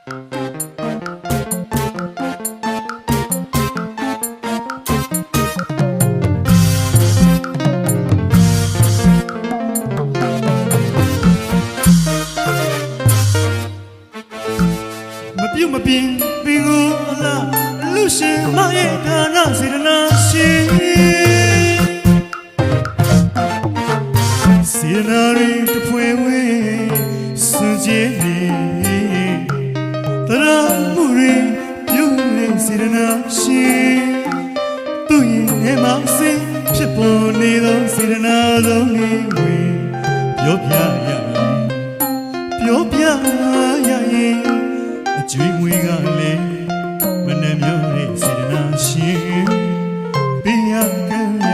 မပြင်းပင်ကိုအလားလူရှင်မရဲ့ဒါနစေတနာရှင်စေတနာရင်းတစ်ဖွဲဝဲစွန့်ကြဲနေတရမှုရင်းပြုနေစေတနာရှင်သူရင်ငယ်မစင်ဖြစ်ပေါ်နေသောစေတနာသောနေဝင်ပြောပြရရင်ကျွေးမွေးကလည်းမနှံ့မြောတဲ့စေတနာရှင်ပေးရကံရ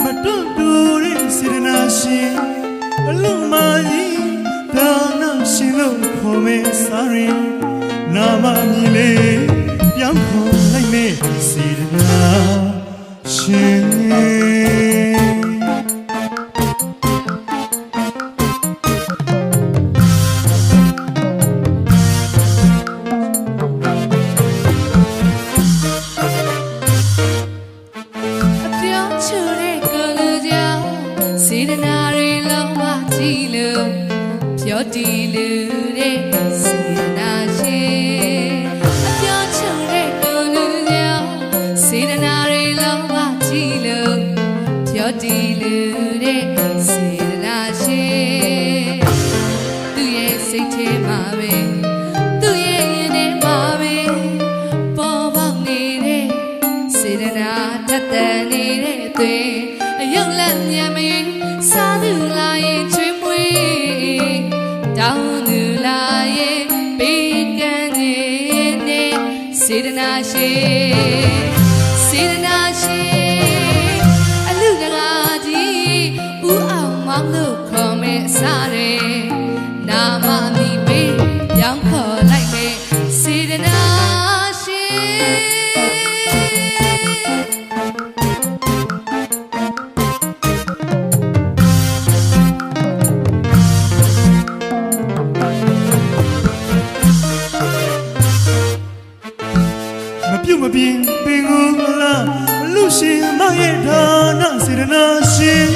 မတွန့်တူတဲ့စေတနာရှင်အလုံးမကြီးဒါနရှင်လို့ခေါ်မဲ့စားရင်နာမမြည်လေးပြောင်းခေါ်လိုက်မဲ့စေတနာရှင်စေတနာတွေလုံးဝကြည့်လို့ပြောတည်လို့တဲ့စေတနာရှင်အပြောချုံတဲ့ကိုလူကြောင့်စေတနာတွေလုံးဝကြည့်လို့ပြောတည်လို့တဲ့စေတနာရှင်သူရဲ့စိတ်ထဲမှာပဲသူရဲ့ရင်ထဲမှာပဲပေါ်ပေါက်နေတဲ့စေတနာတတ်တဲ့နေတဲ့အသွေးအယုတ်လက်ညံမရင်စားသူလာရင်ချွေးမွေးတောင်းသူလာရင်ပေးကမ်းနေတဲ့စေတနာရှင်စေတနာရှင်အလူတကာကြီးဦးအောင်မောင်လို့ခေါ်မဲ့စားတယ်နာမမီပေးပြောင်းခေါ်လိုက်မဲ့စေတနာမပြင်းပင်ကိုလားလူရှင်မရဲ့ဒါနစေတနာရှင်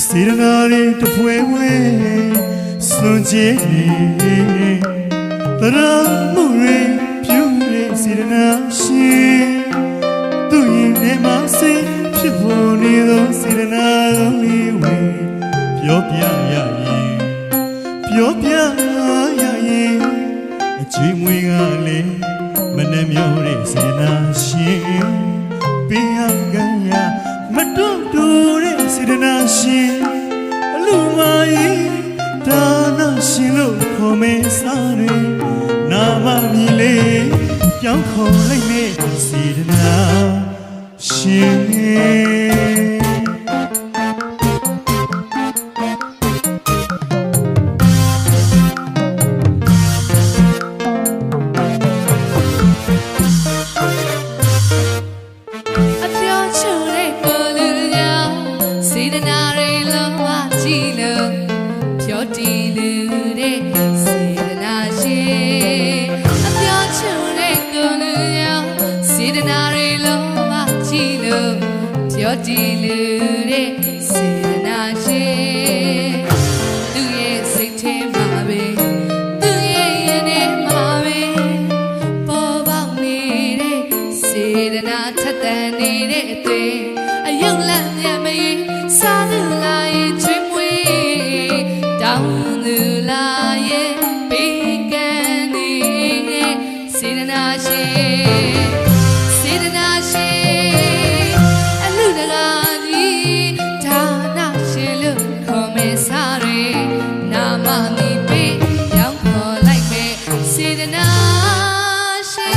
စေတနာရဲ့တပွဲဝဲစွန့်ကြဲတရမှုရင်ပြုတဲ့စေတနာရှင်သူရင်ထဲမှာစိတ်ဖြစ်ပေါ်နေသောစေတနာတော်လေးဝဲပြောပြရရင်ကျွေးမွေးကလည်းမနှံ့မြောတဲ့စေတနာရှင်ပေးရကံရမတွန့်တူတဲ့စေတနာရှင်အလူမကြီးဒါနရှင်လို့ခေါ်မဲ့စားရင်နာမမြည်လေးပြောင်းခေါ်လိုက်မဲ့စေတနာရှင်စေတနာတွေလုံးဝကြည့်လို့ပြောတည်လို့တဲ့စေတနာရှင်အပြောချုံတဲ့ကိုလူရောစေတနာတွေလုံးဝကြည့်လို့ပြောတည်လို့တဲ့စေတနာရှင်သူရဲ့စိတ်ထဲမှာပဲသူရဲ့ရင်ထဲမှာပဲပေါ်ပေါက်နေတဲ့စေတနာထက်သန်နေတဲ့အသွေးအယုတ်လက်ညံမရင်စားသူလာရင်ချွေးမွေးတောင်းသူလာရင်ပေးကမ်းနေတဲ့စေတနာရှင်စေတနာရှင်အလူတကာကြီးဒါနရှင်လို့ခေါ်မဲ့စားရနာမမီပေးရောင်းခေါ်လိုက်မဲ့စေတနာရှင်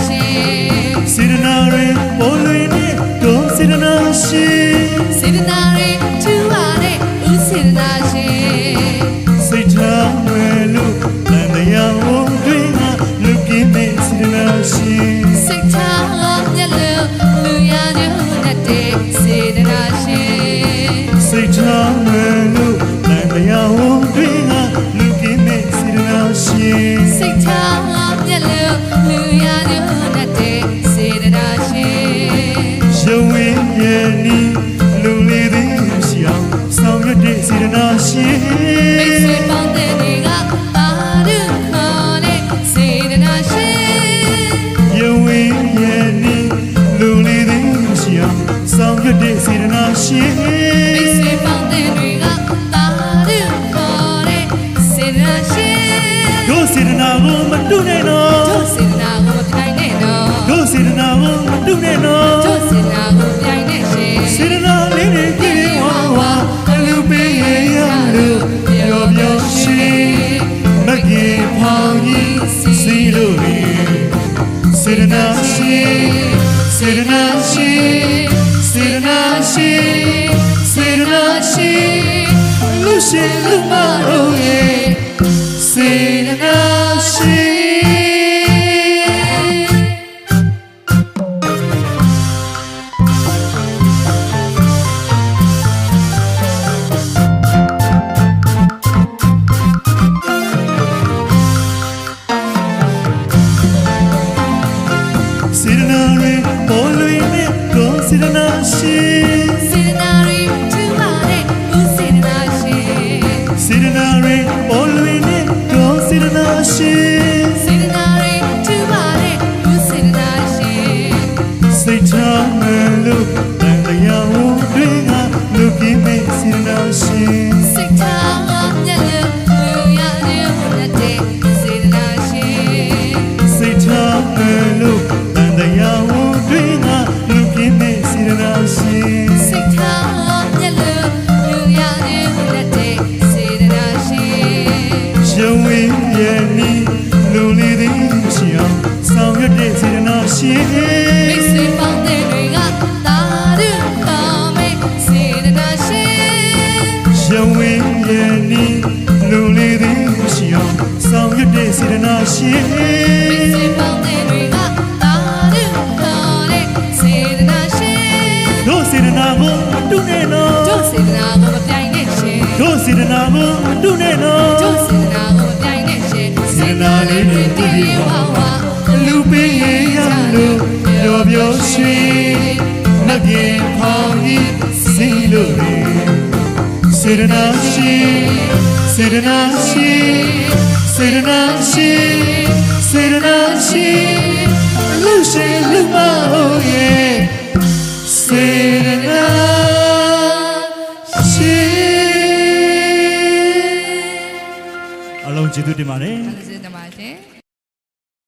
ရှင် စေတနာတွေပေါ်လွင်တဲ့တို့စေတနာရှင် စေတနာတွေထူပါတဲ့ဦးစေတနာရှင် စိတ်ထားွယ်လို့လမ်းတရားဝတွင်ကလူကင်းတဲ့စေတနာရှင် စိတ်ထားမျက်လုံးလူရညွတ်တဲ့စေတနာရှင် စိတ်ထားွယ်လို့လမ်းတရားဝတွင်ကလူကင်းတဲ့စေတနာရှင် စိတ်ထားမျက်လုံးလူရညွတ်တဲ့စေတနာရှင် ရုံဝင်းရဲ့နီးလူလေးသည်ရှိအောင်ဆောင်ရွက်တဲ့စေတနာရှင် မိတ်ဆွေပေါင်းတဲ့တွေကပါရခေါ်တဲ့စေတနာရှင် ရုံဝင်းရဲ့နီးလူလေးသည်ရှိအောင်ဆောင်ရွက်တဲ့စေတနာရှင် မိတ်ဆွေပေါင်းတဲ့တွေကပါရခေါ်တဲ့စေတနာရှင် တို့စေတနာကိုမတုနဲ့နော် တို့စေတနာကိုမပြိုင်နဲ့တော့ တို့စေတနာကိုမတုနဲ့နော် တို့စေတနာကိုပြိုင်နဲ့ရှင် စေတနာလေးတွေပြည့်ဝဝအလူပေးရရလို့ပြောပြောရှိမကေဖောင်ကြီးစီလို့စေတနာရှိစေတနာရှိစေတနာရှိစေတနာရှိလူရှိလူမတို့ရဲ့စေတနာရှိ စေတနာတွေပေါ်လွင်တဲ့ကိုစေတနာရှင် စေတနာတွေထူပါတဲ့ဦးစေတနာရှင် စေတနာတွေပေါ်လွင်တဲ့ကိုစေတနာရှင် စေတနာတွေထူပါတဲ့ဦးစေတနာရှင် စိတ်ထားမယ်လို့တန်တရားဝတွင်ကလူကင်းမဲ့စေတနာရှင် စိတ်ထားမျက်လုံးလူရညွတ်တဲ့စေတနာရှင် စိတ်ထားမယ်လို့တန်တရားဝတွင်ကလူကင်းမဲ့စေတနာရှင် စိတ်ထားမျက်လုံးလူရညွတ်တဲ့စေတနာရှင် ရုံဝင်းရဲ့နီးလူလေးသည်ရှိအောင်ဆောင်ရွက်တဲ့စေတနာရှင် မိတ်ဆွေပေါင်းတဲ့တွေကတာရခေါ်မဲ့စေတနာရှင် ရုံဝင်းရဲ့နီးလူလေးသည်ရှိအောင်ဆောင်ရွက်တဲ့စေတနာရှင် မိတ်ဆွေပေါင်းတဲ့တွေကတာရခေါ်တဲ့စေတနာရှင် တို့စေတနာကိုမတုနဲ့နော် တို့စေတနာကိုမပြိုင်နဲ့ရှင် တို့စေတနာကိုမတုနဲ့နော် တို့စေတနာကိုမပြိုင်နဲ့ရှင် စေတနာလေးတွေတည်ရဝဝလူပင်ရရလို့ပြောပြောရွှင်မပြေဖောင်ကြီးစီလို့စေတနာရှင်စေတနာရှင်စေတနာရှင်စေတနာရှင်လူရှိလူမဟုတ်ရဲ့စေတနာရှင်အလုံးကျေးဇူးတင်ပါတယ် ကျေးဇူးတင်ပါတယ်ရှင်